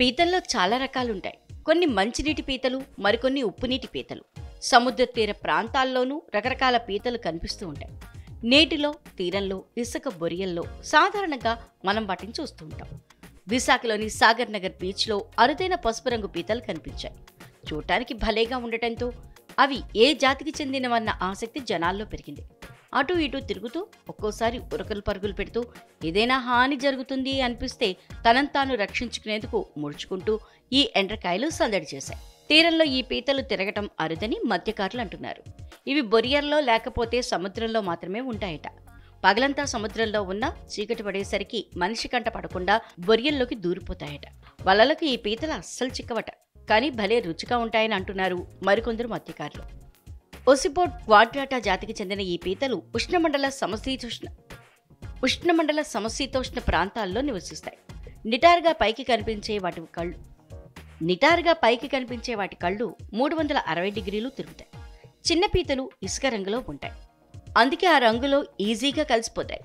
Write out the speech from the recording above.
పీతల్లో చాలా రకాలుంటాయి. కొన్ని మంచినీటి పీతలు, మరికొన్ని ఉప్పునీటి పీతలు. సముద్ర తీర ప్రాంతాల్లోనూ రకరకాల పీతలు కనిపిస్తూ ఉంటాయి. నీటిలో, తీరంలో, ఇసుక బొరియల్లో సాధారణంగా మనం వాటిని చూస్తూ ఉంటాం. విశాఖలోని సాగర్ నగర్ బీచ్లో అరుదైన పసుపు రంగు పీతలు కనిపించాయి. చూడటానికి భలేగా ఉండటంతో అవి ఏ జాతికి చెందినవన్న ఆసక్తి జనాల్లో పెరిగింది. అటూ ఇటూ తిరుగుతూ, ఒక్కోసారి ఉరకలు పరుగులు పెడుతూ, ఏదైనా హాని జరుగుతుంది అనిపిస్తే తనను తాను రక్షించుకునేందుకు ముడుచుకుంటూ ఈ ఎండ్రకాయలు సందడి చేశాయి. తీరంలో ఈ పీతలు తిరగటం అరుదని మత్స్యకారులు అంటున్నారు. ఇవి బొరియర్లో లేకపోతే సముద్రంలో మాత్రమే ఉంటాయట. పగలంతా సముద్రంలో ఉన్న చీకటి పడేసరికి మనిషి కంట పడకుండా బొరియల్లోకి దూరిపోతాయట. వలలకు ఈ పీతలు అస్సలు చిక్కవట. కానీ భలే రుచిగా ఉంటాయని అంటున్నారు మరికొందరు మత్స్యకారులు. ఒసిపోడ్ క్వాడ్రాటా జాతికి చెందిన ఈ పీతలు ఉష్ణమండల సమశీతోష్ణ ప్రాంతాల్లో నివసిస్తాయి. నిటారుగా పైకి కనిపించే వాటి కళ్ళు 360 డిగ్రీలు తిరుగుతాయి. చిన్న పీతలు ఇసుక రంగులో ఉంటాయి. అందుకే ఆ రంగులో ఈజీగా కలిసిపోతాయి.